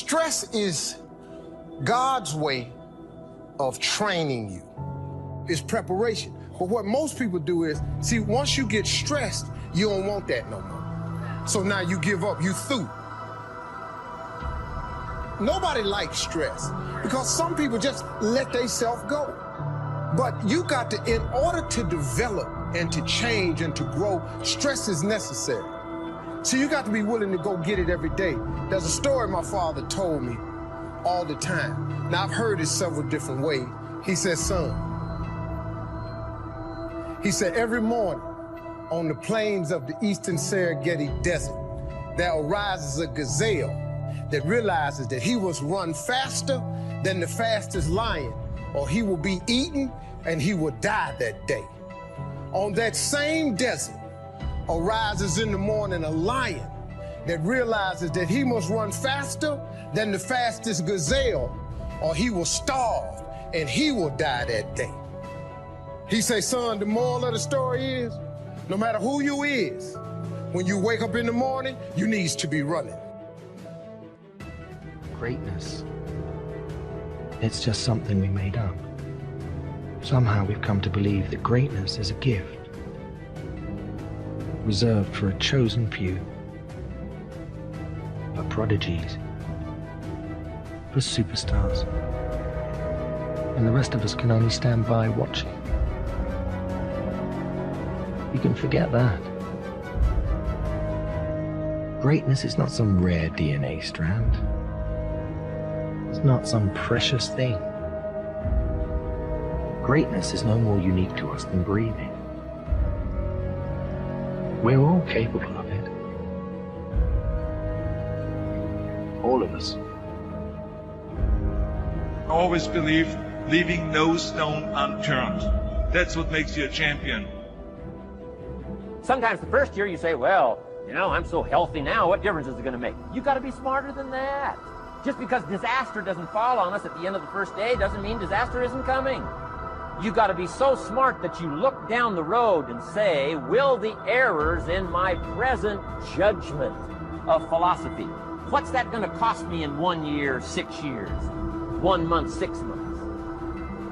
Stress is God's way of training you. It's preparation. But what most people do is, see, once you get stressed, you don't want that no more. So now you give up, you through. Nobody likes stress because some people just let themselves go. But you got to, in order to develop and to change and to grow, stress is necessary. So you got to be willing to go get it every day. There's a story my father told me all the time. Now, I've heard it several different ways. He said, son, he said, every morning on the plains of the eastern Serengeti Desert, there arises a gazelle that realizes that he must run faster than the fastest lion, or he will be eaten and he will die that day. On that same desert arises in the morning a lion that realizes that he must run faster than the fastest gazelle, or he will starve and he will die that day. He say, son, the moral of the story is, no matter who you is, when you wake up in the morning, you needs to be running. Greatness, it's just something we made up. Somehow we've come to believe that greatness is a gift, reserved for a chosen few, for prodigies, for superstars, and the rest of us can only stand by watching. You can forget that. Greatness is not some rare DNA strand. It's not some precious thing. Greatness is no more unique to us than breathing. We're all capable of it. All of us. Always believe leaving no stone unturned. That's what makes you a champion. Sometimes the first year you say, well, you know, I'm so healthy now, what difference is it going to make? You got to be smarter than that. Just because disaster doesn't fall on us at the end of the first day doesn't mean disaster isn't coming. You got to be so smart that you look down the road and say, will the errors in my present judgment of philosophy, what's that going to cost me in 1 year, 6 years, 1 month, 6 months?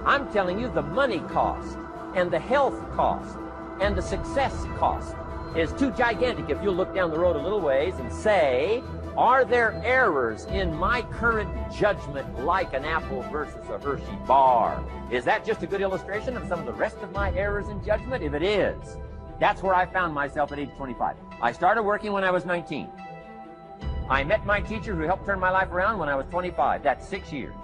I'm telling you, the money cost and the health cost and the success cost is too gigantic if you look down the road a little ways and say, are there errors in my current judgment like an apple versus a Hershey bar? Is that just a good illustration of some of the rest of my errors in judgment? If it is, that's where I found myself at age 25. I started working when I was 19. I met my teacher who helped turn my life around when I was 25. That's 6 years.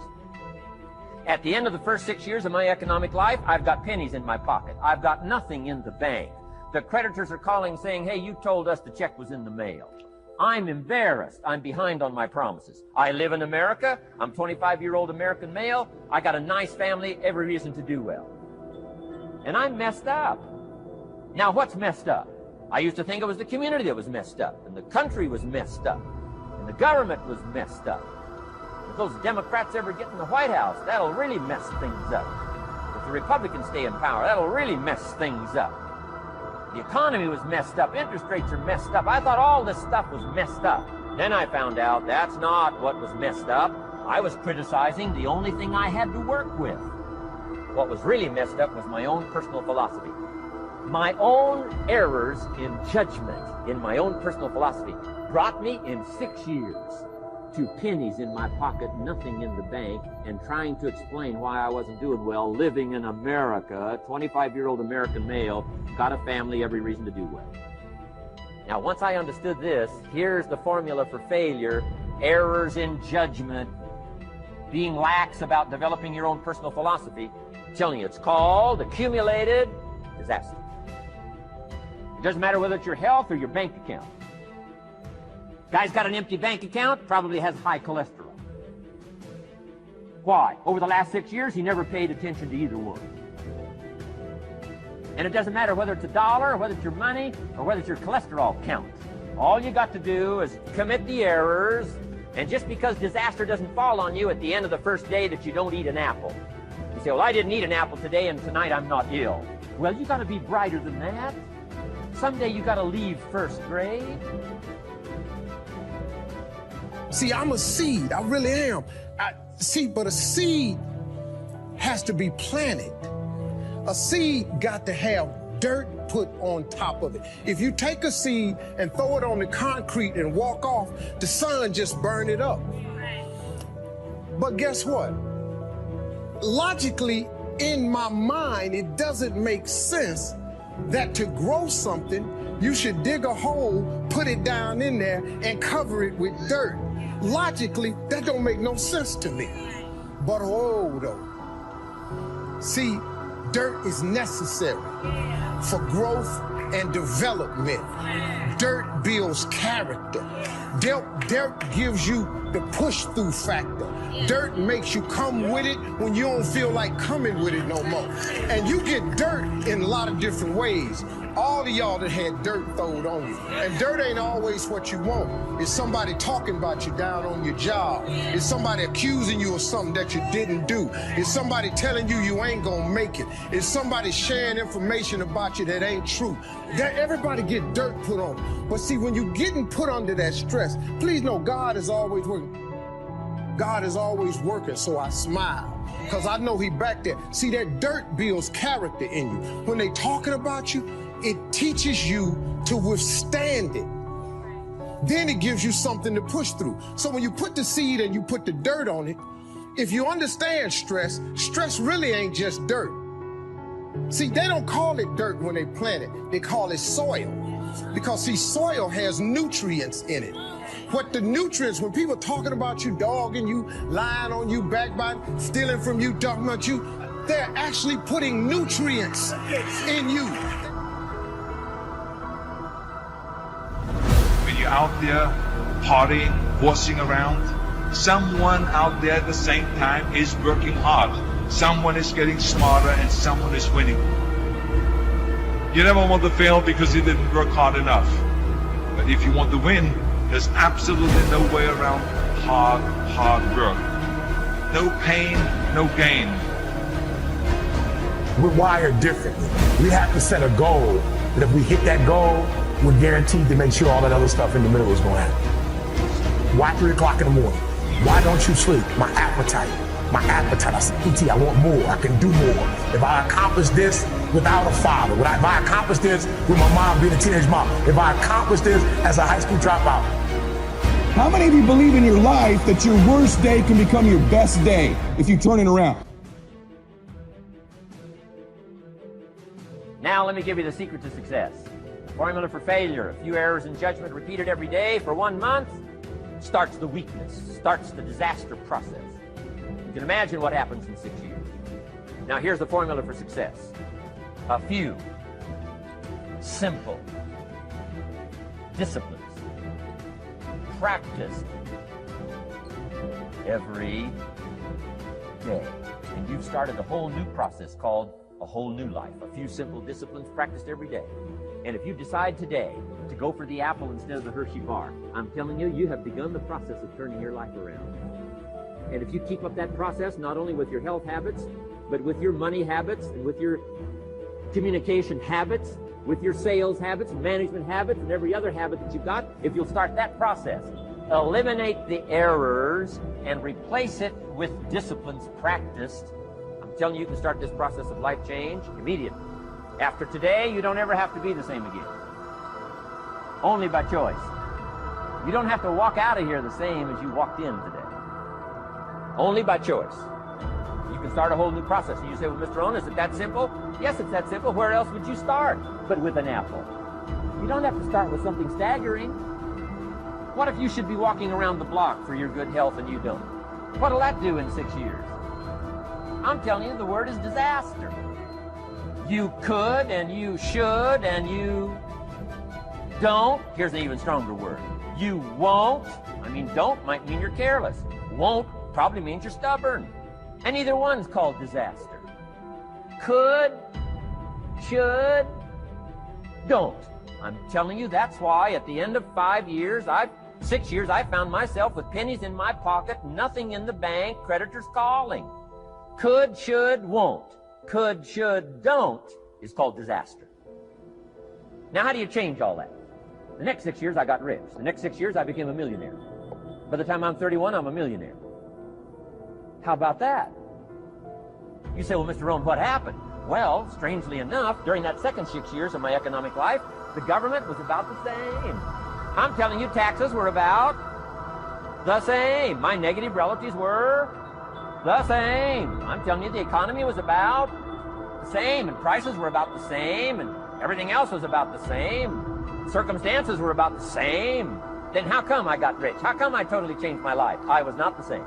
At the end of the first 6 years of my economic life, I've got pennies in my pocket. I've got nothing in the bank. The creditors are calling saying, hey, you told us the check was in the mail. I'm embarrassed. I'm behind on my promises. I live in America. I'm 25-year-old American male. I got a nice family, every reason to do well. And I'm messed up. Now, what's messed up? I used to think it was the community that was messed up, and the country was messed up, and the government was messed up. If those Democrats ever get in the White House, that'll really mess things up. If the Republicans stay in power, that'll really mess things up. The economy was messed up. Interest rates are messed up. I thought all this stuff was messed up. Then I found out that's not what was messed up. I was criticizing the only thing I had to work with. What was really messed up was my own personal philosophy. My own errors in judgment in my own personal philosophy brought me in 6 years to pennies in my pocket, nothing in the bank, and trying to explain why I wasn't doing well living in America, 25-year-old American male, got a family, every reason to do well. Now, once I understood this, here's the formula for failure: errors in judgment, being lax about developing your own personal philosophy. I'm telling you, it's called accumulated disaster. It doesn't matter whether it's your health or your bank account. Guy's got an empty bank account, probably has high cholesterol. Why? Over the last 6 years, he never paid attention to either one. And it doesn't matter whether it's a dollar, or whether it's your money, or whether it's your cholesterol count. All you got to do is commit the errors, and just because disaster doesn't fall on you at the end of the first day that you don't eat an apple. You say, well, I didn't eat an apple today, and tonight I'm not ill. Well, you got to be brighter than that. Someday you got to leave first grade. See, I'm a seed. I really am. But a seed has to be planted. A seed got to have dirt put on top of it. If you take a seed and throw it on the concrete and walk off, the sun just burn it up. But guess what? Logically, in my mind, it doesn't make sense that to grow something, you should dig a hole, put it down in there, and cover it with dirt. Logically, that don't make no sense to me. But oh, though. See, dirt is necessary for growth and development. Dirt builds character. Dirt gives you the push-through factor. Dirt makes you come with it when you don't feel like coming with it no more. And you get dirt in a lot of different ways. All of y'all that had dirt thrown on you. And dirt ain't always what you want. It's somebody talking about you down on your job. It's somebody accusing you of something that you didn't do. It's somebody telling you you ain't gonna make it. It's somebody sharing information about you that ain't true. Everybody get dirt put on them. But see, when you're getting put under that stress, please know God is always working. God is always working, so I smile. Because I know he back there. See, that dirt builds character in you. When they talking about you, it teaches you to withstand it. Then it gives you something to push through. So when you put the seed and you put the dirt on it, if you understand stress, stress really ain't just dirt. See, they don't call it dirt when they plant it. They call it soil. Because, see, soil has nutrients in it. What the nutrients, when people talking about you, dogging you, lying on you, backbiting, stealing from you, talking about you, they're actually putting nutrients in you. When you're out there partying, horsing around, someone out there at the same time is working hard. Someone is getting smarter and someone is winning. You never want to fail because you didn't work hard enough. But if you want to win, there's absolutely no way around hard work. No pain, no gain. We're wired differently. We have to set a goal that if we hit that goal, we're guaranteed to make sure all that other stuff in the middle is going to happen. Why 3 o'clock in the morning? Why don't you sleep? My appetite. I said, E.T., I want more. I can do more. If I accomplish this without a father, if I accomplish this with my mom being a teenage mom, if I accomplish this as a high school dropout. How many of you believe in your life that your worst day can become your best day if you turn it around? Now let me give you the secret to success. Formula for failure: a few errors in judgment repeated every day for 1 month starts the weakness, starts the disaster process. You can imagine what happens in 6 years. Now here's the formula for success. A few simple disciplines practiced every day. And you've started a whole new process called a whole new life. A few simple disciplines practiced every day. And if you decide today to go for the apple instead of the Hershey bar, I'm telling you, you have begun the process of turning your life around. And if you keep up that process, not only with your health habits, but with your money habits and with your communication habits, with your sales habits, management habits, and every other habit that you've got, if you'll start that process, eliminate the errors and replace it with disciplines practiced, I'm telling you, you can start this process of life change immediately. After today, you don't ever have to be the same again. Only by choice. You don't have to walk out of here the same as you walked in today. Only by choice. You can start a whole new process. And you say, well, Mr. Rohn, is it that simple? Yes, it's that simple. Where else would you start but with an apple? You don't have to start with something staggering. What if you should be walking around the block for your good health and you don't? What'll that do in 6 years? I'm telling you, the word is disaster. You could and you should and you don't. Here's an even stronger word. You won't. I mean, don't might mean you're careless. Won't probably means you're stubborn. And either one's called disaster. Could, should, don't. I'm telling you, that's why at the end of 6 years, I found myself with pennies in my pocket, nothing in the bank, creditors calling. Could, should, won't. Could, should, don't is called disaster. Now, how do you change all that? The next 6 years, I got rich. The next 6 years, I became a millionaire. By the time I'm 31, I'm a millionaire. How about that? You say, well, Mr. Rohn, what happened? Well, strangely enough, during that second 6 years of my economic life, the government was about the same. I'm telling you, taxes were about the same. My negative relatives were the same. I'm telling you, the economy was about the same, and prices were about the same, and everything else was about the same. Circumstances were about the same. Then how come I got rich? How come I totally changed my life? I was not the same.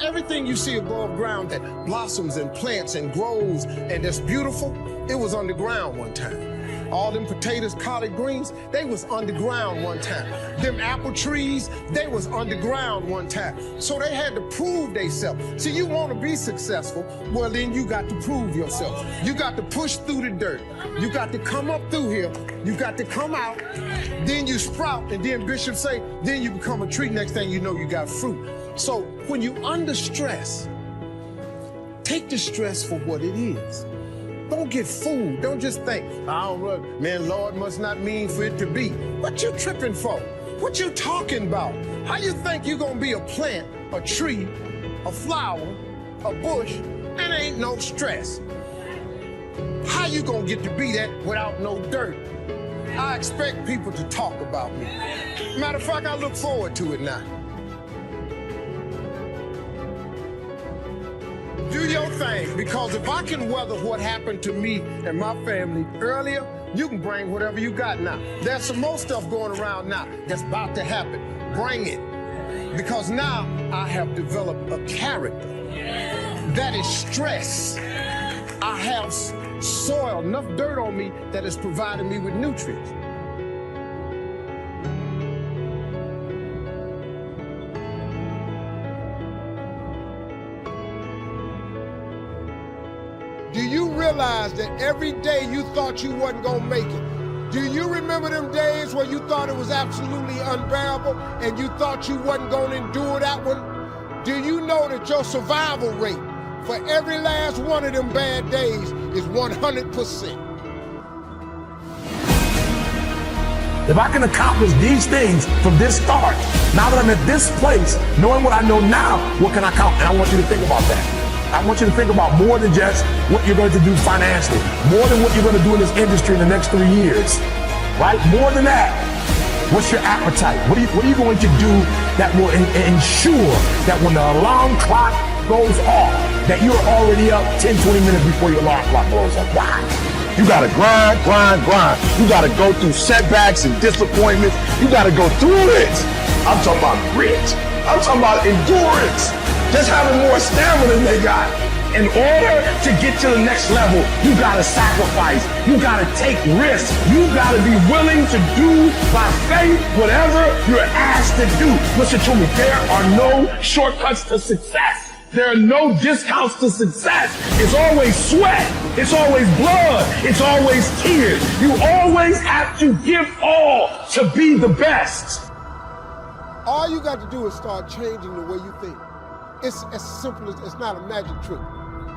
Everything you see above ground that blossoms and plants and grows and that's beautiful, it was underground one time. All them potatoes, collard greens, they was underground one time. Them apple trees, they was underground one time. So they had to prove themselves. See, you want to be successful, well then you got to prove yourself. You got to push through the dirt. You got to come up through here. You got to come out. Then you sprout, and then Bishop say, then you become a tree. Next thing you know, you got fruit. So when you under stress, take the stress for what it is. Don't get fooled. Don't just think, I don't know, man, Lord must not mean for it to be. What you tripping for? What you talking about? How you think you gonna be a plant, a tree, a flower, a bush, and ain't no stress? How you gonna get to be that without no dirt? I expect people to talk about me. Matter of fact, I look forward to it now. Do your thing, because if I can weather what happened to me and my family earlier, you can bring whatever you got now. There's some more stuff going around now that's about to happen. Bring it. Because now I have developed a character that is stress. I have soil, enough dirt on me that is providing me with nutrients. Do you realize that every day you thought you wasn't gonna make it? Do you remember them days where you thought it was absolutely unbearable and you thought you wasn't gonna endure that one? Do you know that your survival rate for every last one of them bad days is 100%? If I can accomplish these things from this start, now that I'm at this place, knowing what I know now, what can I count? And I want you to think about that. I want you to think about more than just what you're going to do financially, more than what you're going to do in this industry in the next 3 years, right? More than that, what's your appetite? What are you going to do that will ensure that when the alarm clock goes off, that you're already up 10, 20 minutes before your alarm clock goes off? Why? You gotta grind. You gotta go through setbacks and disappointments. You gotta go through it. I'm talking about grit. I'm talking about endurance. Just having more stamina than they got. In order to get to the next level, you gotta sacrifice. You gotta take risks. You gotta be willing to do by faith whatever you're asked to do. Listen to me, there are no shortcuts to success. There are no discounts to success. It's always sweat. It's always blood. It's always tears. You always have to give all to be the best. All you got to do is start changing the way you think. It's as simple as, it's not a magic trick.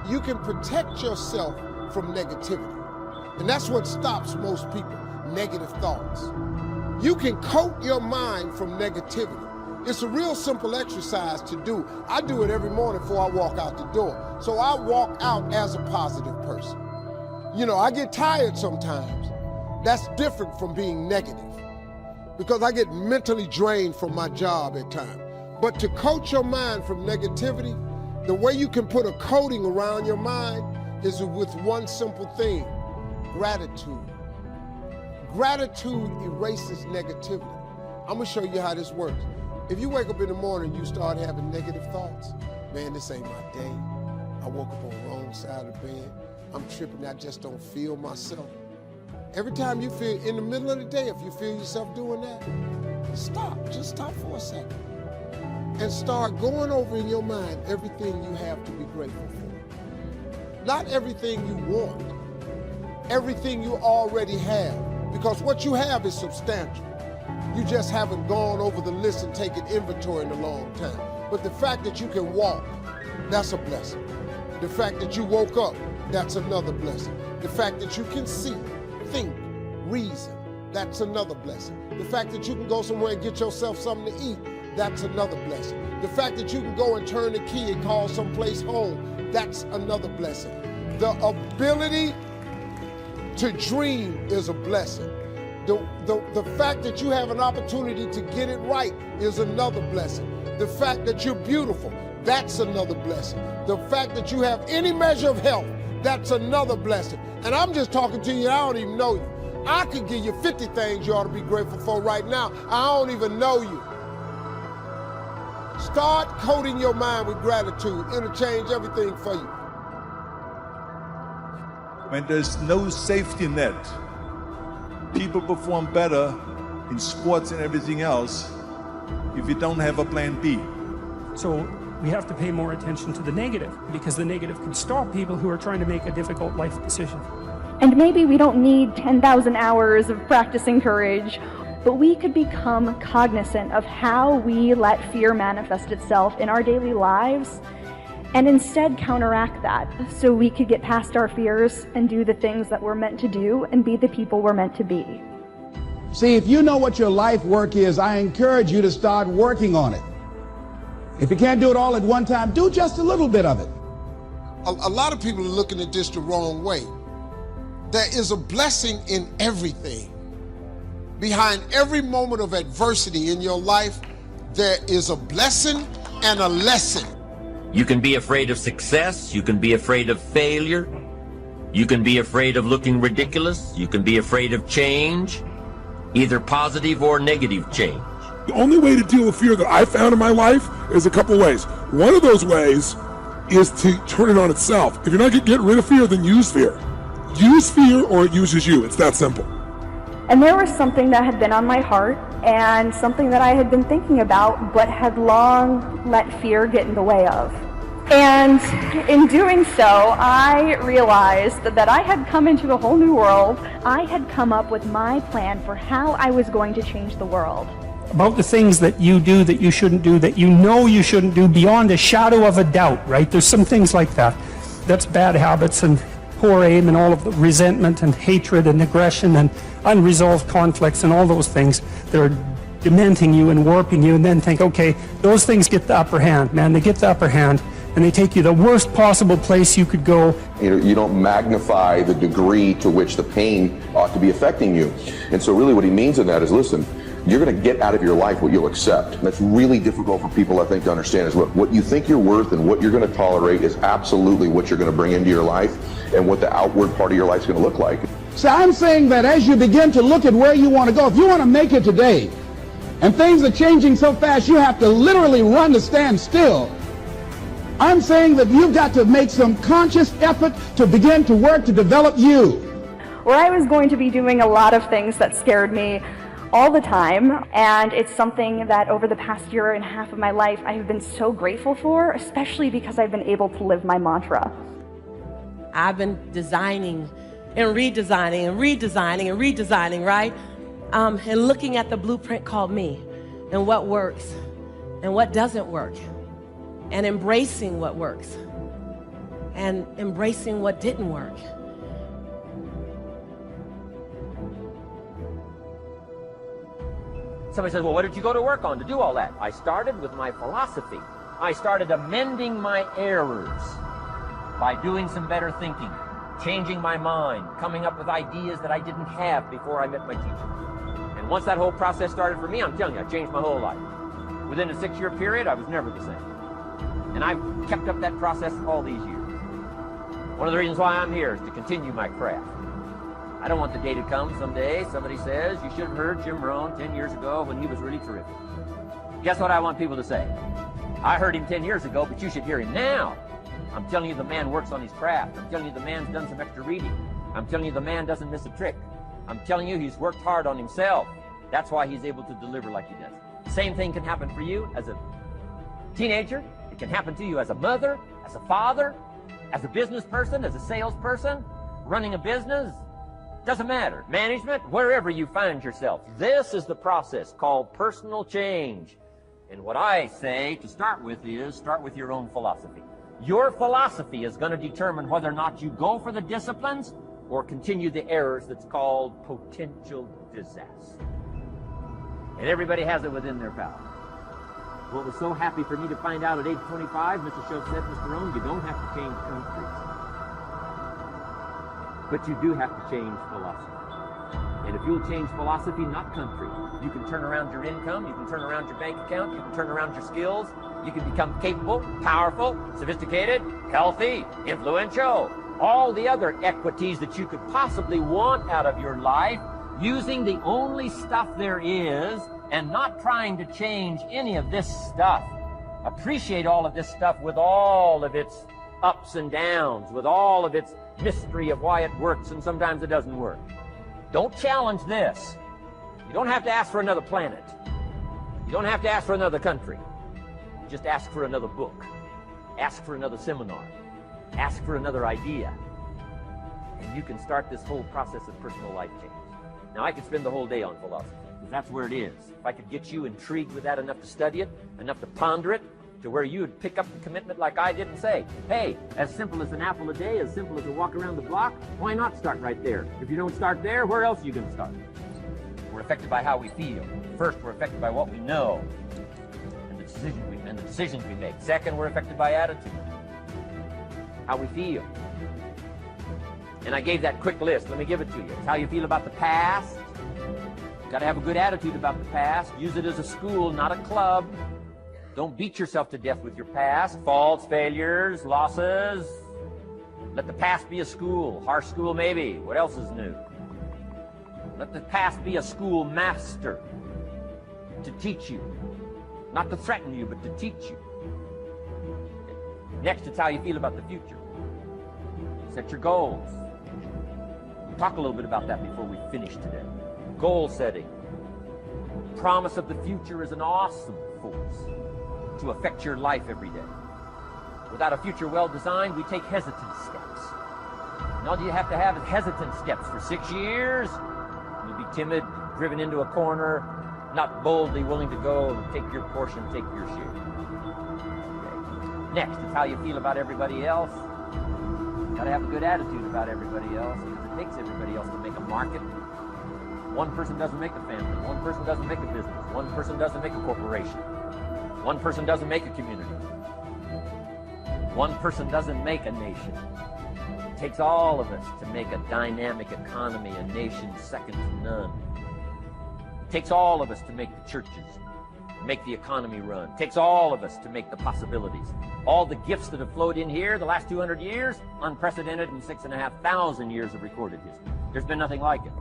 You can protect yourself from negativity. And that's what stops most people, negative thoughts. You can coat your mind from negativity. It's a real simple exercise to do. I do it every morning before I walk out the door. So I walk out as a positive person. You know, I get tired sometimes. That's different from being negative, because I get mentally drained from my job at times. But to coat your mind from negativity, the way you can put a coating around your mind is with one simple thing: gratitude. Gratitude erases negativity. I'm gonna show you how this works. If you wake up in the morning and you start having negative thoughts, man, this ain't my day. I woke up on the wrong side of the bed. I'm tripping, I just don't feel myself. Every time you feel, in the middle of the day, if you feel yourself doing that, stop, just stop for a second. And start going over in your mind everything you have to be grateful for. Not everything you want, everything you already have, because what you have is substantial. You just haven't gone over the list and taken inventory in a long time. But the fact that you can walk, that's a blessing. The fact that you woke up, that's another blessing. The fact that you can see, think, reason, that's another blessing. The fact that you can go somewhere and get yourself something to eat, that's another blessing. The fact that you can go and turn the key and call someplace home, that's another blessing. The ability to dream is a blessing. The fact that you have an opportunity to get it right is another blessing. The fact that you're beautiful, that's another blessing. The fact that you have any measure of health, that's another blessing. And I'm just talking to you, I don't even know you. I could give you 50 things you ought to be grateful for right now. I don't even know you. Start coating your mind with gratitude. It'll change everything for you. When there's no safety net, people perform better in sports and everything else if you don't have a plan B. So we have to pay more attention to the negative, because the negative can stop people who are trying to make a difficult life decision. And maybe we don't need 10,000 hours of practicing courage, but we could become cognizant of how we let fear manifest itself in our daily lives and instead counteract that so we could get past our fears and do the things that we're meant to do and be the people we're meant to be. See, if you know what your life work is, I encourage you to start working on it. If you can't do it all at one time, do just a little bit of it. A lot of people are looking at this the wrong way. There is a blessing in everything. Behind every moment of adversity in your life, there is a blessing and a lesson. You can be afraid of success. You can be afraid of failure. You can be afraid of looking ridiculous. You can be afraid of change, either positive or negative change. The only way to deal with fear that I found in my life is a couple ways. One of those ways is to turn it on itself. If you're not going to get rid of fear, then use fear. Use fear or it uses you. It's that simple. And there was something that had been on my heart and something that I had been thinking about but had long let fear get in the way of. And in doing so, I realized that I had come into a whole new world. I had come up with my plan for how I was going to change the world. About the things that you do that you shouldn't do, that you know you shouldn't do beyond a shadow of a doubt, right? There's some things like that. That's bad habits and poor aim and all of the resentment and hatred and aggression and unresolved conflicts and all those things that are dementing you and warping you, and then think, okay, those things get the upper hand, man. They get the upper hand and they take you the worst possible place you could go. You don't magnify the degree to which the pain ought to be affecting you. And so really what he means in that is, listen, you're going to get out of your life what you'll accept. And that's really difficult for people, I think, to understand is, look, what you think you're worth and what you're going to tolerate is absolutely what you're going to bring into your life and what the outward part of your life is going to look like. So I'm saying that as you begin to look at where you want to go, if you want to make it today, and things are changing so fast you have to literally run to stand still, I'm saying that you've got to make some conscious effort to begin to work to develop you. Where I was going to be doing a lot of things that scared me all the time, and it's something that over the past year and a half of my life I have been so grateful for, especially because I've been able to live my mantra. I've been designing and redesigning and redesigning and redesigning, right? And looking at the blueprint called me and what works and what doesn't work, and embracing what works and embracing what didn't work. Somebody says, well, what did you go to work on to do all that? I started with my philosophy. I started amending my errors by doing some better thinking, changing my mind, coming up with ideas that I didn't have before I met my teacher. And once that whole process started for me, I'm telling you, I changed my whole life. Within a 6-year period, I was never the same. And I've kept up that process all these years. One of the reasons why I'm here is to continue my craft. I don't want the day to come someday somebody says, you should have heard Jim Rohn 10 years ago when he was really terrific. Guess what I want people to say? I heard him 10 years ago, but you should hear him now. I'm telling you the man works on his craft. I'm telling you the man's done some extra reading. I'm telling you the man doesn't miss a trick. I'm telling you he's worked hard on himself. That's why he's able to deliver like he does. Same thing can happen for you as a teenager. It can happen to you as a mother, as a father, as a business person, as a salesperson, running a business. Doesn't matter. Management, wherever you find yourself. This is the process called personal change. And what I say to start with is start with your own philosophy. Your philosophy is going to determine whether or not you go for the disciplines or continue the errors that's called potential disaster. And everybody has it within their power. What was so happy for me to find out at age 25, Mr. Schultz said, Mr. Rohn, you don't have to change countries, but you do have to change philosophy. And if you'll change philosophy, not country, you can turn around your income, you can turn around your bank account, you can turn around your skills, you can become capable, powerful, sophisticated, healthy, influential, all the other equities that you could possibly want out of your life, using the only stuff there is and not trying to change any of this stuff. Appreciate all of this stuff with all of its ups and downs, with all of its mystery of why it works and sometimes it doesn't work. Don't challenge this. You don't have to ask for another planet. You don't have to ask for another country. Just ask for another book. Ask for another seminar. Ask for another idea. And you can start this whole process of personal life change. Now, I could spend the whole day on philosophy, because that's where it is. If I could get you intrigued with that enough to study it, enough to ponder it, to where you would pick up the commitment like I did and say, hey, as simple as an apple a day, as simple as a walk around the block, why not start right there? If you don't start there, where else are you going to start? We're affected by how we feel. First, we're affected by what we know and the decisions we make. Second, we're affected by attitude, how we feel. And I gave that quick list. Let me give it to you. It's how you feel about the past. You've got to have a good attitude about the past. Use it as a school, not a club. Don't beat yourself to death with your past. Faults, failures, losses. Let the past be a school. Harsh school, maybe. What else is new? Let the past be a school master to teach you. Not to threaten you, but to teach you. Next, it's how you feel about the future. Set your goals. We'll talk a little bit about that before we finish today. Goal setting. Promise of the future is an awesome force to affect your life every day. Without a future well designed, we take hesitant steps. And all you have to have is hesitant steps for 6 years. You'll be timid, driven into a corner, not boldly willing to go and take your portion, take your share. Okay. Next, it's how you feel about everybody else. You've got to have a good attitude about everybody else, because it takes everybody else to make a market. One person doesn't make a family. One person doesn't make a business. One person doesn't make a corporation. One person doesn't make a community. One person doesn't make a nation. It takes all of us to make a dynamic economy, a nation second to none. It takes all of us to make the churches, make the economy run. It takes all of us to make the possibilities. All the gifts that have flowed in here the last 200 years, unprecedented in 6,500 years of recorded history. There's been nothing like it.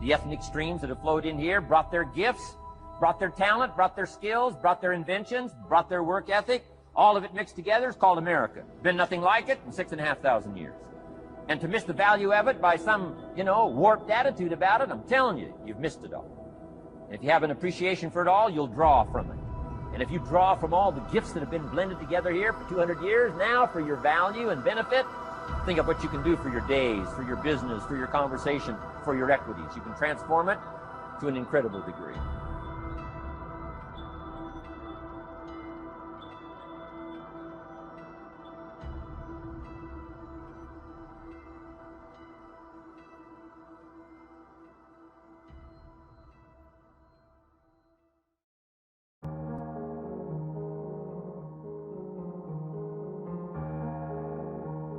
The ethnic streams that have flowed in here brought their gifts, brought their talent, brought their skills, brought their inventions, brought their work ethic. All of it mixed together is called America. Been nothing like it in 6,500 years. And to miss the value of it by some, warped attitude about it, I'm telling you, you've missed it all. And if you have an appreciation for it all, you'll draw from it. And if you draw from all the gifts that have been blended together here for 200 years, now for your value and benefit, think of what you can do for your days, for your business, for your conversation, for your equities. You can transform it to an incredible degree.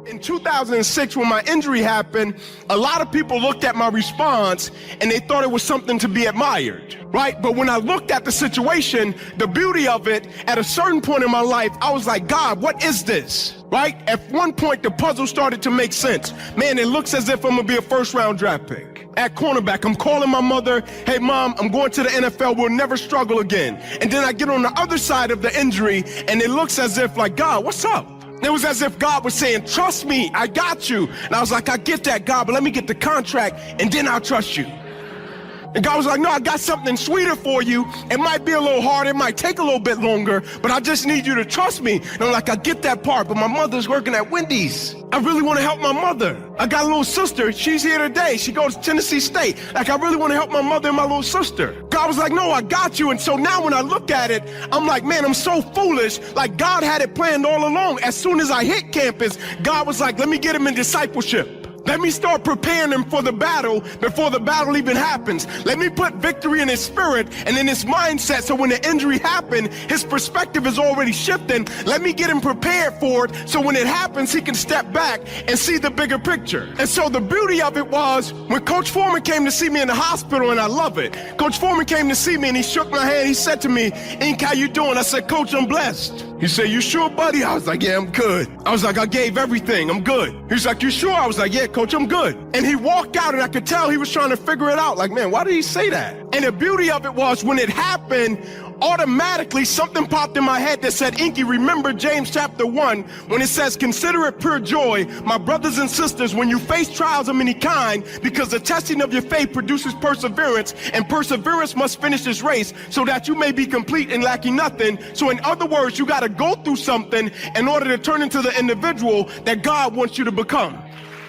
In 2006, when my injury happened, a lot of people looked at my response and they thought it was something to be admired, right? But when I looked at the situation, the beauty of it, at a certain point in my life, I was like, God, what is this, right? At one point, the puzzle started to make sense. Man, it looks as if I'm gonna be a first-round draft pick. At cornerback, I'm calling my mother, hey, Mom, I'm going to the NFL, we'll never struggle again. And then I get on the other side of the injury, and it looks as if, like, God, what's up? It was as if God was saying, trust me, I got you. And I was like, I get that, God, but let me get the contract, and then I'll trust you. And God was like, no, I got something sweeter for you. It might be a little hard, it might take a little bit longer, but I just need you to trust me. And I'm like, I get that part, but my mother's working at Wendy's. I really want to help my mother. I got a little sister, she's here today. She goes to Tennessee State. Like, I really want to help my mother and my little sister. God was like, no, I got you. And so now when I look at it, I'm like, man, I'm so foolish. Like, God had it planned all along. As soon as I hit campus, God was like, let me get him in discipleship. Let me start preparing him for the battle before the battle even happens. Let me put victory in his spirit and in his mindset so when the injury happened, his perspective is already shifting. Let me get him prepared for it so when it happens, he can step back and see the bigger picture. And so the beauty of it was when Coach Foreman came to see me in the hospital, and I love it. Coach Foreman came to see me and he shook my hand. He said to me, Ink, how you doing? I said, Coach, I'm blessed. He said, you sure, buddy? I was like, yeah, I'm good. I was like, I gave everything. I'm good. He was like, you sure? I was like, yeah, Coach, I'm good. And he walked out and I could tell he was trying to figure it out. Like, man, why did he say that? And the beauty of it was when it happened, automatically something popped in my head that said, Inky, remember James chapter 1 when it says, consider it pure joy, my brothers and sisters, when you face trials of any kind, because the testing of your faith produces perseverance, and perseverance must finish this race so that you may be complete and lacking nothing. So in other words, you got to go through something in order to turn into the individual that God wants you to become.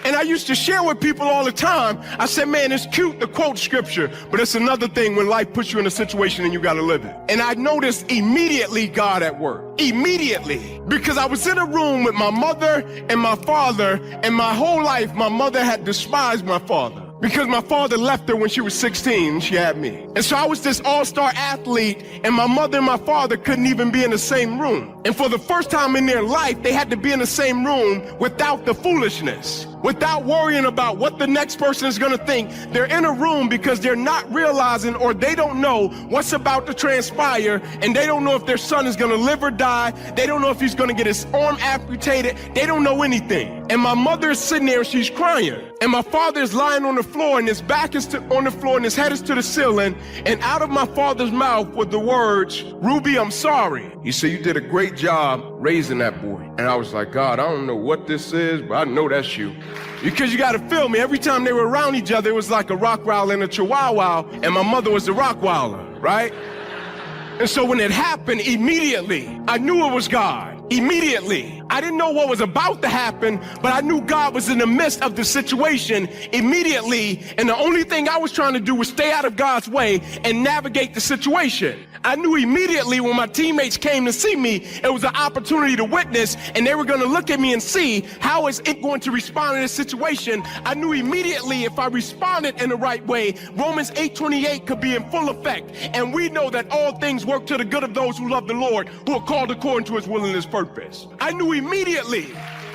And I used to share with people all the time. I said, man, it's cute to quote scripture, but it's another thing when life puts you in a situation and you got to live it. And I noticed immediately God at work. Immediately. Because I was in a room with my mother and my father, and my whole life my mother had despised my father. Because my father left her when she was 16 and she had me. And so I was this all-star athlete, and my mother and my father couldn't even be in the same room. And for the first time in their life, they had to be in the same room without the foolishness, without worrying about what the next person is going to think. They're in a room because they're not realizing, or they don't know what's about to transpire, and they don't know if their son is going to live or die. They don't know if he's going to get his arm amputated. They don't know anything. And my mother is sitting there and she's crying. And my father is lying on the floor, and his back is on the floor and his head is to the ceiling. And out of my father's mouth were the words, Ruby, I'm sorry. He said, you did a great job raising that boy. And I was like, God, I don't know what this is, but I know that's you. Because you got to feel me. Every time they were around each other, it was like a Rottweiler and a Chihuahua, and my mother was the Rottweiler, right? And so when it happened, immediately, I knew it was God. Immediately. I didn't know what was about to happen, but I knew God was in the midst of the situation immediately. And the only thing I was trying to do was stay out of God's way and navigate the situation. I knew immediately when my teammates came to see me, it was an opportunity to witness, and they were going to look at me and see how is it going to respond in this situation. I knew immediately if I responded in the right way, Romans 8:28 could be in full effect. And we know that all things work to the good of those who love the Lord, who are called according to his will and his purpose. I knew immediately.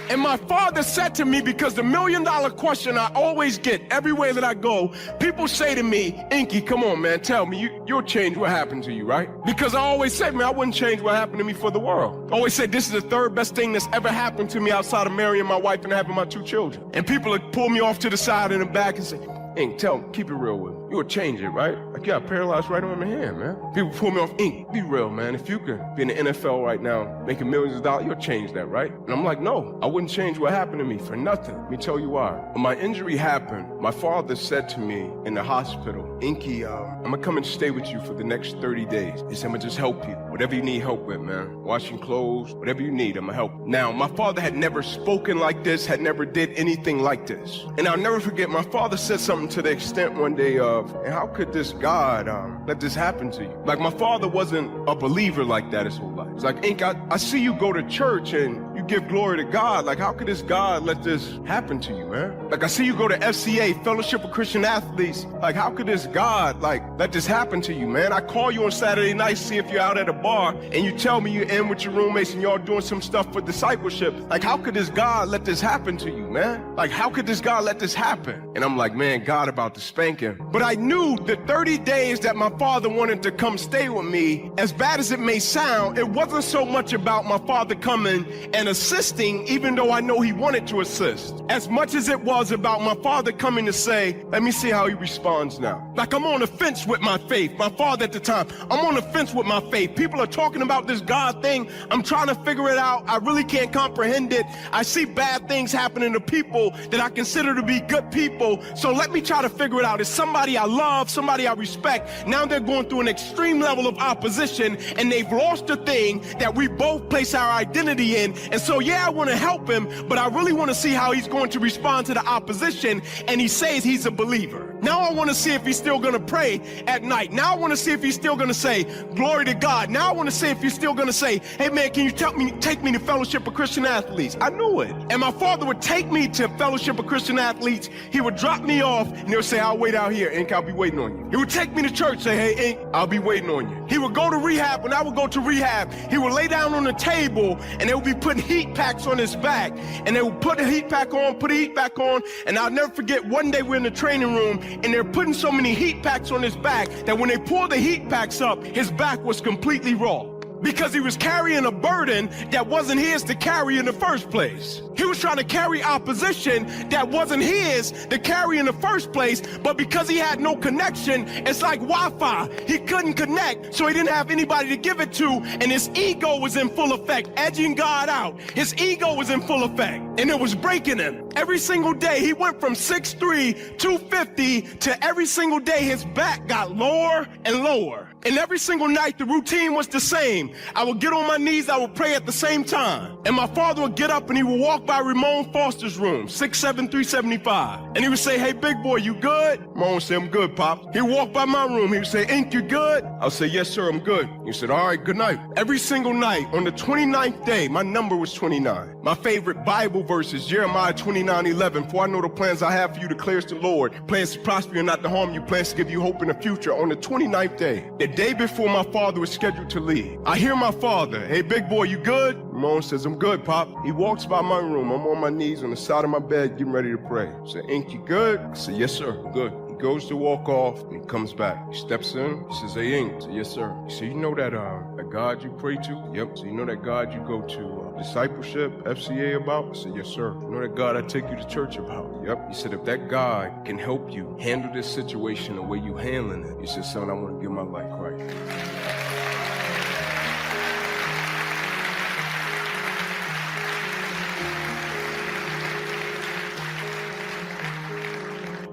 And my father said to me, because the $1 million question I always get everywhere that I go, people say to me, Inky, come on, man, tell me, you'll change what happened to you, right? Because I always said, man, I wouldn't change what happened to me for the world. I always said, this is the third best thing that's ever happened to me outside of marrying my wife and having my 2 children. And people would pull me off to the side and the back and say, Ink, keep it real with me. You'll change it, right? Like, you got a paralyzed right arm and hand, man. People pull me off, Ink, be real, man. If you could be in the NFL right now, making millions of dollars, you'll change that, right? And I'm like, no, I wouldn't change what happened to me for nothing. Let me tell you why. When my injury happened, my father said to me in the hospital, Inky, I'm gonna come and stay with you for the next 30 days. He said, I'm gonna just help you. Whatever you need help with, man. Washing clothes, whatever you need, I'm gonna help. Now, my father had never spoken like this, had never did anything like this. And I'll never forget, my father said something to the extent one day of, and how could this God let this happen to you? Like, my father wasn't a believer like that his whole life. It's like, Ink, I see you go to church and you give glory to God. Like, how could this God let this happen to you, man? Like, I see you go to FCA, Fellowship of Christian Athletes. Like, how could this God, like, let this happen to you, man? I call you on Saturday night, see if you're out at a bar, and you tell me you're in with your roommates and y'all doing some stuff for discipleship. Like, how could this God let this happen to you, man? Like, how could this God let this happen? And I'm like, man, God about to spank him. But I knew the 30 days that my father wanted to come stay with me, as bad as it may sound, it wasn't so much about my father coming and assisting, even though I know he wanted to assist, as much as it was about my father coming to say, let me see how he responds now. Like, I'm on the fence with my faith. My father at the time, I'm on the fence with my faith. People are talking about this God thing. I'm trying to figure it out. I really can't comprehend it. I see bad things happening to people that I consider to be good people. So let me try to figure it out. It's somebody I love, somebody I respect. Now they're going through an extreme level of opposition, and they've lost the thing that we both place our identity in. And so, yeah, I want to help him, but I really want to see how he's going to respond to the opposition. And he says he's a believer. Now I want to see if he's still going to pray at night. Now I want to see if he's still going to say, glory to God. Now I want to see if he's still going to say, hey man, can you take me to Fellowship of Christian Athletes? I knew it. And my father would take me to Fellowship of Christian Athletes. He would drop me off and he would say, I'll wait out here, Ink, I'll be waiting on you. He would take me to church, say, hey Ink, I'll be waiting on you. He would go to rehab. When I would go to rehab, he would lay down on the table and they would be putting heat packs on his back. And they would put a heat pack on, put a heat pack on. And I'll never forget, one day we're in the training room and they're putting so many heat packs on his back that when they pulled the heat packs up, his back was completely raw. Because he was carrying a burden that wasn't his to carry in the first place. He was trying to carry opposition that wasn't his to carry in the first place, but because he had no connection, it's like Wi-Fi. He couldn't connect, so he didn't have anybody to give it to, and his ego was in full effect, edging God out. His ego was in full effect, and it was breaking him. Every single day, he went from 6'3", 250, to every single day, his back got lower and lower. And every single night, the routine was the same. I would get on my knees, I would pray at the same time. And my father would get up and he would walk by Ramon Foster's room, 6'7", 375. And he would say, hey, big boy, you good? Ramon would say, I'm good, Pop. He'd walk by my room, he would say, Ink, you good? I would say, yes, sir, I'm good. He said, all right, good night. Every single night, on the 29th day, my number was 29. My favorite Bible verse is Jeremiah 29:11. For I know the plans I have for you, declares the Lord. Plans to prosper you and not to harm you, plans to give you hope in the future. On the 29th day, the day before my father was scheduled to leave, I hear my father, hey, big boy, you good? Ramon says, I'm good, Pop. He walks by my room. I'm on my knees on the side of my bed getting ready to pray. I say, Ink, you good? I say, yes, sir, I'm good. He goes to walk off and he comes back. He steps in. He says, hey, Ink. I say, yes, sir. He said, you know that God you pray to? Yep. So you know that God you go to discipleship, FCA about? I said, yes, sir. You know that God I take you to church about? Yep. He said, if that God can help you handle this situation the way you handling it, he said, son, I want to give my life right.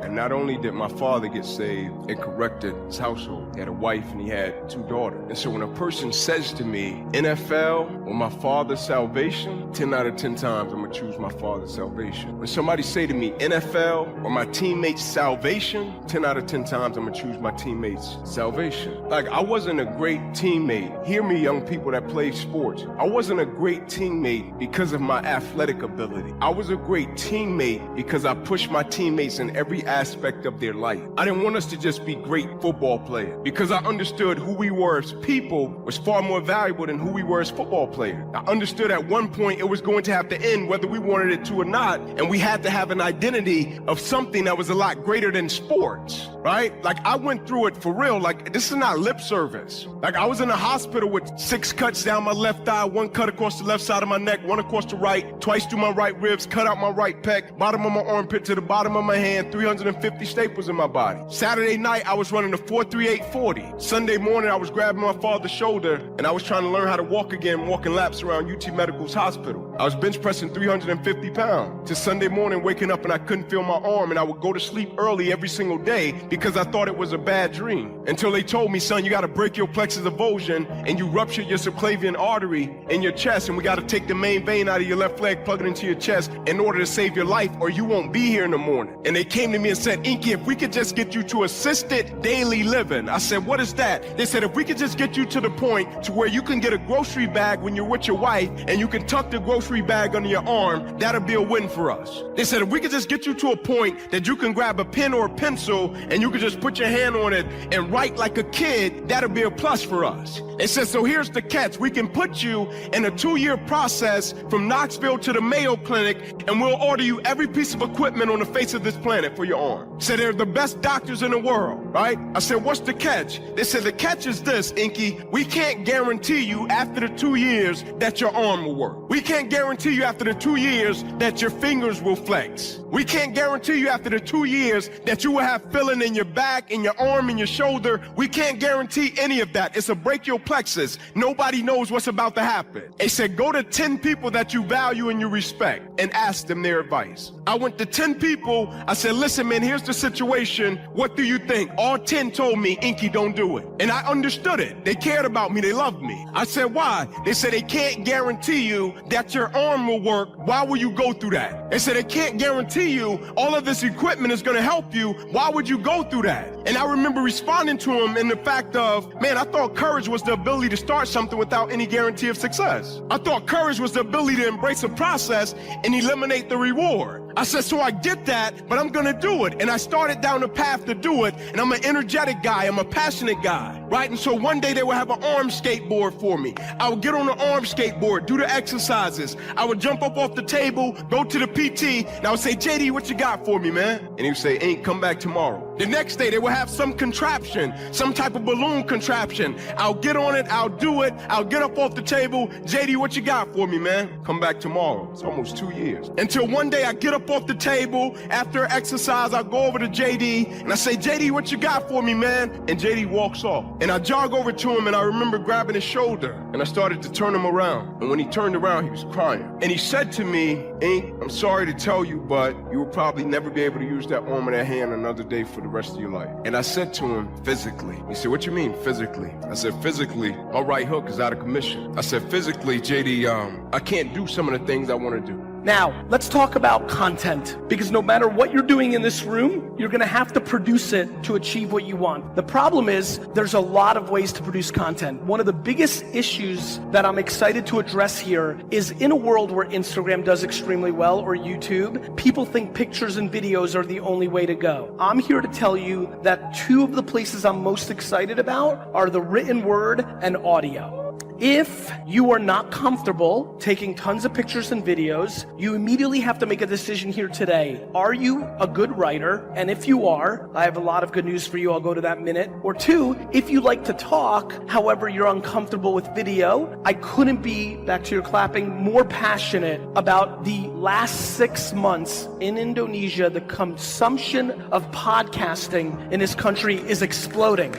And not only did my father get saved, it corrected his household. He had a wife and he had 2 daughters. And so when a person says to me, NFL or my father's salvation, 10 out of 10 times I'm gonna choose my father's salvation. When somebody say to me, NFL or my teammates' salvation, 10 out of 10 times I'm gonna choose my teammates' salvation. Like, I wasn't a great teammate. Hear me, young people that play sports. I wasn't a great teammate because of my athletic ability. I was a great teammate because I pushed my teammates in every aspect of their life. I didn't want us to just be great football players because I understood who we were as people was far more valuable than who we were as football players. I understood at one point it was going to have to end whether we wanted it to or not, and we had to have an identity of something that was a lot greater than sports, right? Like, I went through it for real. Like, this is not lip service. Like, I was in the hospital with 6 cuts down my left thigh, 1 cut across the left side of my neck, 1 across the right, twice through my right ribs, cut out my right pec, bottom of my armpit to the bottom of my hand, 350 staples in my body. Saturday night, I was running a 4.3840. Sunday morning, I was grabbing my father's shoulder and I was trying to learn how to walk again, walking laps around UT Medical's hospital. I was bench pressing 350 pounds. To Sunday morning, waking up and I couldn't feel my arm, and I would go to sleep early every single day because I thought it was a bad dream. Until they told me, son, you got to break your plexus avulsion and you rupture your subclavian artery in your chest, and we got to take the main vein out of your left leg, plug it into your chest in order to save your life, or you won't be here in the morning. And they came to me and said, Inky, if we could just get you to assisted daily living. I said, what is that? They said, if we could just get you to the point to where you can get a grocery bag when you're with your wife and you can tuck the grocery bag under your arm, that'll be a win for us. They said, if we could just get you to a point that you can grab a pen or a pencil and you can just put your hand on it and write like a kid, that'll be a plus for us. They said, so here's the catch. We can put you in a 2-year process from Knoxville to the Mayo Clinic, and we'll order you every piece of equipment on the face of this planet for your arm. Said they're the best doctors in the world, right? I said, what's the catch? They said, the catch is this, Inky. We can't guarantee you after the 2 years that your arm will work. We can't guarantee you after the 2 years that your fingers will flex. We can't guarantee you after the 2 years that you will have feeling in your back, in your arm, in your shoulder. We can't guarantee any of that. It's a brachial plexus. Nobody knows what's about to happen. They said, go to 10 people that you value and you respect and ask them their advice. I went to 10 people. I said, listen, man, here's the situation. What do you think? All 10 told me, Inky, don't do it. And I understood it. They cared about me. They loved me. I said, why? They said they can't guarantee you that your your arm will work, why will you go through that? They said they can't guarantee you all of this equipment is going to help you. Why would you go through that? And I remember responding to him in the fact of, man, I thought courage was the ability to start something without any guarantee of success. I thought courage was the ability to embrace a process and eliminate the reward. I said, so I get that, but I'm gonna do it. And I started down the path to do it, and I'm an energetic guy, I'm a passionate guy, right? And so one day they would have an arm skateboard for me. I would get on the arm skateboard, do the exercises. I would jump up off the table, go to the PT, and I would say, JD, what you got for me, man? And he would say, ain't, come back tomorrow. The next day they would have some contraption, some type of balloon contraption. I'll get on it, I'll do it, I'll get up off the table. JD, what you got for me, man? Come back tomorrow. It's almost 2 years. Until one day I get up off the table, after exercise, I go over to JD, and I say, JD, what you got for me, man? And JD walks off. And I jog over to him, and I remember grabbing his shoulder, and I started to turn him around. And when he turned around, he was crying. And he said to me, Ink, I'm sorry to tell you, but you will probably never be able to use that arm or that hand another day for the rest of your life. And I said to him, physically. He said, what you mean, physically? I said, physically, my right hook is out of commission. I said, physically, JD, I can't do some of the things I want to do. Now, let's talk about content, because no matter what you're doing in this room, you're gonna have to produce it to achieve what you want. The problem is, there's a lot of ways to produce content. One of the biggest issues that I'm excited to address here is in a world where Instagram does extremely well, or YouTube, people think pictures and videos are the only way to go. I'm here to tell you that two of the places I'm most excited about are the written word and audio. If you are not comfortable taking tons of pictures and videos, you immediately have to make a decision here today. Are you a good writer? And if you are, I have a lot of good news for you. I'll go to that in a minute. Or two, if you like to talk, however, you're uncomfortable with video, I couldn't be, back to your clapping, more passionate about the last 6 months in Indonesia. The consumption of podcasting in this country is exploding.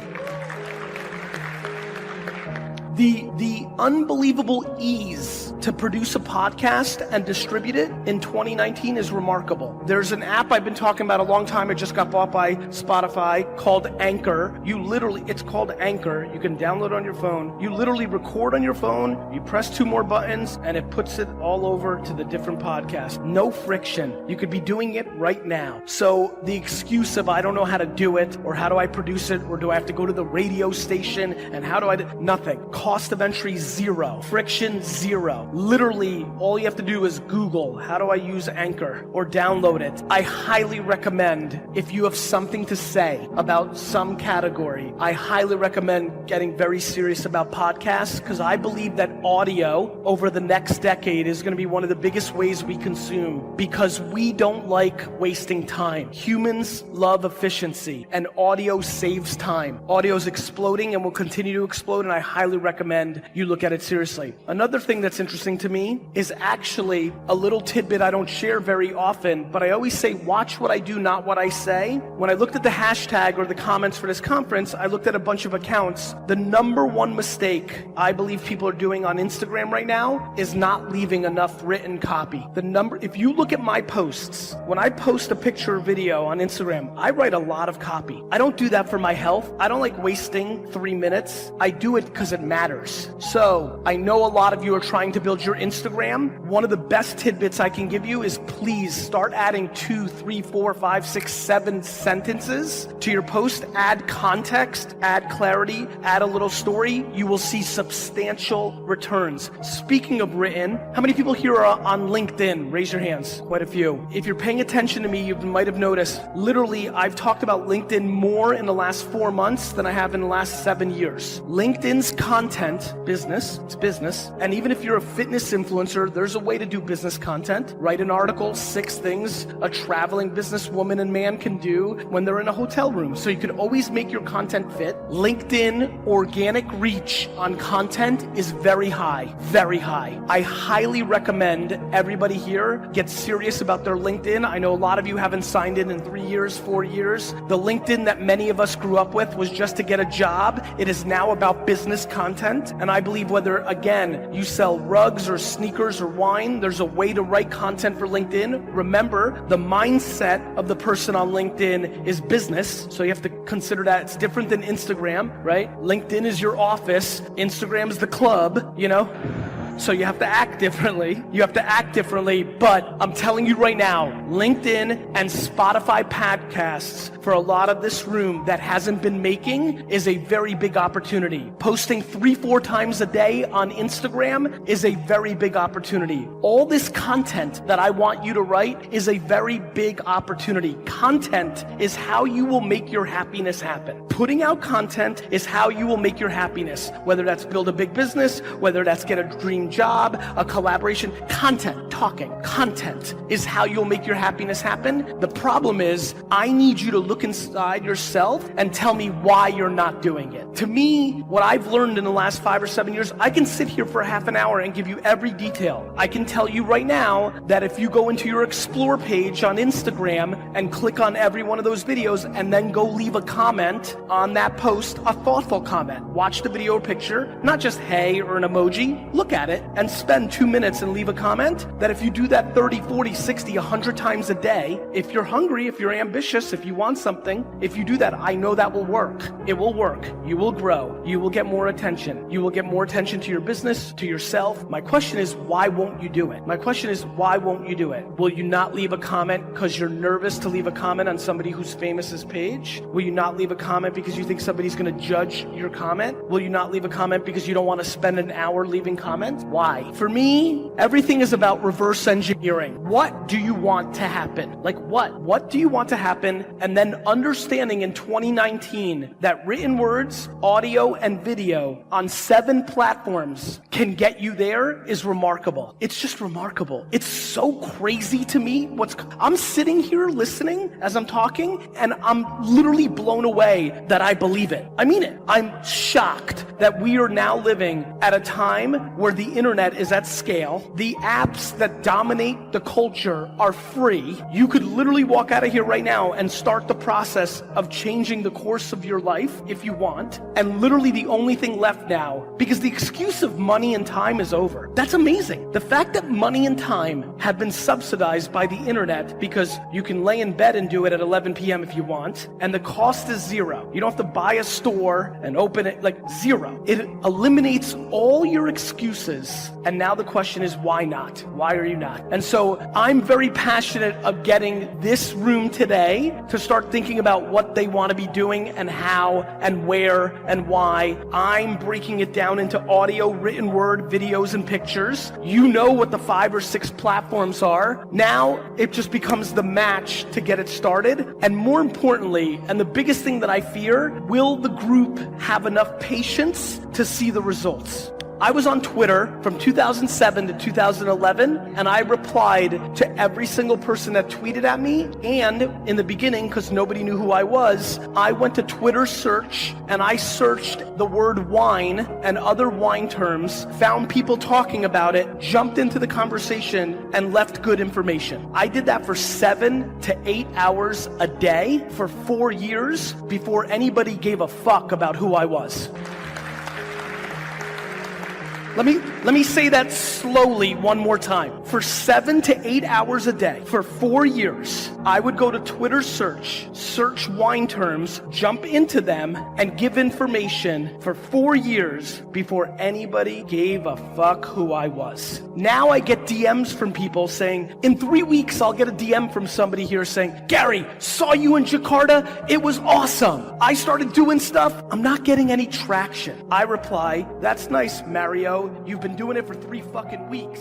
The unbelievable ease to produce a podcast and distribute it in 2019 is remarkable. There's an app I've been talking about a long time. It just got bought by Spotify called Anchor. It's called Anchor. You can download it on your phone. You literally record on your phone. You press 2 more buttons and it puts it all over to the different podcasts. No friction. You could be doing it right now. So the excuse of I don't know how to do it, or how do I produce it, or do I have to go to the radio station, and how do I do nothing. Cost of entry, 0. Friction, 0. Literally, all you have to do is Google, how do I use Anchor, or download it. I highly recommend, if you have something to say about some category, I highly recommend getting very serious about podcasts, because I believe that audio over the next decade is going to be one of the biggest ways we consume, because we don't like wasting time. Humans love efficiency, and audio saves time. Audio is exploding and will continue to explode, and I highly recommend you look at it seriously. Another thing that's interesting to me is actually a little tidbit I don't share very often, but I always say, watch what I do, not what I say. When I looked at the hashtag or the comments for this conference, I looked at a bunch of accounts. The number one mistake I believe people are doing on Instagram right now is not leaving enough written copy. If you look at my posts, when I post a picture or video on Instagram, I write a lot of copy. I don't do that for my health. I don't like wasting 3 minutes. I do it because it matters. So I know a lot of you are trying to build your Instagram. One of the best tidbits I can give you is please start adding 2, 3, 4, 5, 6, 7 sentences to your post. Add context, add clarity, add a little story. You will see substantial returns. Speaking of written, how many people here are on LinkedIn? Raise your hands. Quite a few. If you're paying attention to me, you might have noticed, literally, I've talked about LinkedIn more in the last 4 months than I have in the last 7 years. LinkedIn's content, business, it's business. And even if you're a fitness influencer, there's a way to do business content. Write an article, 6 things a traveling businesswoman and man can do when they're in a hotel room. So you can always make your content fit. LinkedIn organic reach on content is very high, very high. I highly recommend everybody here get serious about their LinkedIn. I know a lot of you haven't signed in 3 years, 4 years. The LinkedIn that many of us grew up with was just to get a job. It is now about business content. And I believe whether, again, you sell rugs or sneakers or wine, there's a way to write content for LinkedIn. Remember, the mindset of the person on LinkedIn is business. So you have to consider that it's different than Instagram, right? LinkedIn is your office. Instagram is the club, you know? so you have to act differently. You have to act differently, but I'm telling you right now, LinkedIn and Spotify podcasts for a lot of this room that hasn't been making is a very big opportunity. Posting 3-4 times a day on Instagram is a very big opportunity. All this content that I want you to write is a very big opportunity. Content is how you will make your happiness happen. Putting out content is how you will make your happiness, whether that's build a big business, whether that's get a dream job, a collaboration. Content, talking, content is how you'll make your happiness happen. The problem is, I need you to look inside yourself and tell me why you're not doing it. To me, what I've learned in the last 5 or 7 years, I can sit here for half an hour and give you every detail. I can tell you right now that if you go into your Explore page on Instagram and click on every one of those videos and then go leave a comment on that post, a thoughtful comment. Watch the video or picture, not just hey or an emoji. Look at it and spend 2 minutes and leave a comment. That if you do that 30, 40, 60, 100 times a day, if you're hungry, if you're ambitious, if you want something, if you do that, I know that will work. It will work. You will grow. You will get more attention. You will get more attention to your business, to yourself. My question is, why won't you do it? My question is, why won't you do it? Will you not leave a comment because you're nervous to leave a comment on somebody who's famous's page? Will you not leave a comment because you think somebody's going to judge your comment? Will you not leave a comment because you don't want to spend an hour leaving comments? Why? For me, everything is about reverse engineering. What do you want to happen? Like what? What do you want to happen? And then understanding in 2019 that written words, audio, and video on 7 platforms can get you there is remarkable. It's just remarkable. It's so crazy to me. I'm sitting here listening as I'm talking, and I'm literally blown away that I believe it. I mean it. I'm shocked that we are now living at a time where the internet is at scale. The apps that dominate the culture are free. You could literally walk out of here right now and start the process of changing the course of your life if you want. And literally the only thing left now, because the excuse of money and time is over. That's amazing. The fact that money and time have been subsidized by the internet because you can lay in bed and do it at 11 p.m. if you want, and the cost is zero. You don't have to buy a store and open it, like zero. It eliminates all your excuses. And now the question is, why not? Why are you not? And so I'm very passionate of getting this room today to start thinking about what they want to be doing and how and where and why. I'm breaking it down into audio, written word, videos, and pictures. You know what the 5 or 6 platforms are. Now it just becomes the match to get it started. And more importantly, and the biggest thing that I fear, will the group have enough patience to see the results? I was on Twitter from 2007 to 2011, and I replied to every single person that tweeted at me. And in the beginning, because nobody knew who I was, I went to Twitter search and I searched the word wine and other wine terms, found people talking about it, jumped into the conversation, and left good information. I did that for 7 to 8 hours a day for 4 years before anybody gave a fuck about who I was. Let me say that slowly one more time. For 7 to 8 hours a day, for 4 years, I would go to Twitter search wine terms, jump into them, and give information for 4 years before anybody gave a fuck who I was. Now I get DMs from people saying, in 3 weeks, I'll get a DM from somebody here saying, Gary, saw you in Jakarta. It was awesome. I started doing stuff. I'm not getting any traction. I reply, that's nice, Mario. You've been doing it for 3 fucking weeks.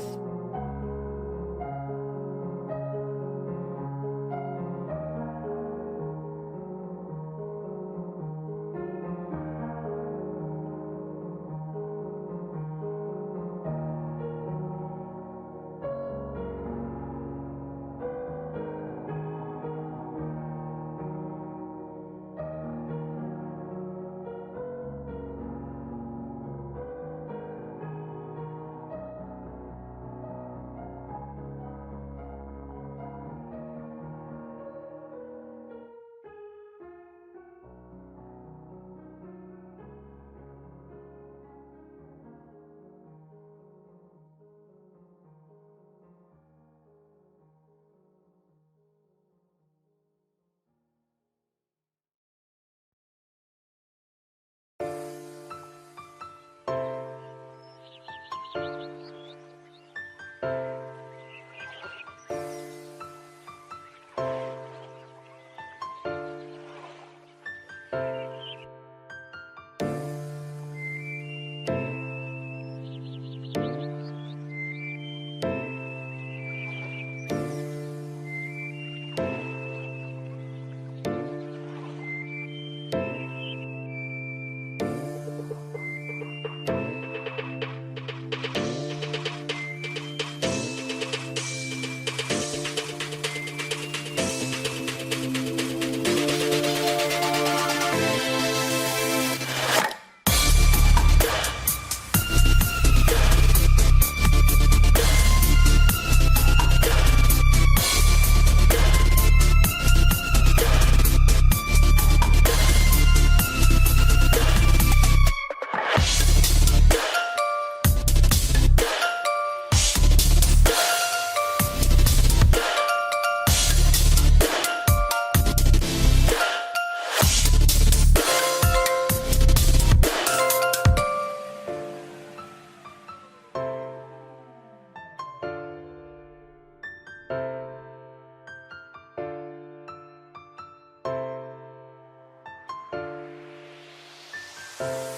you.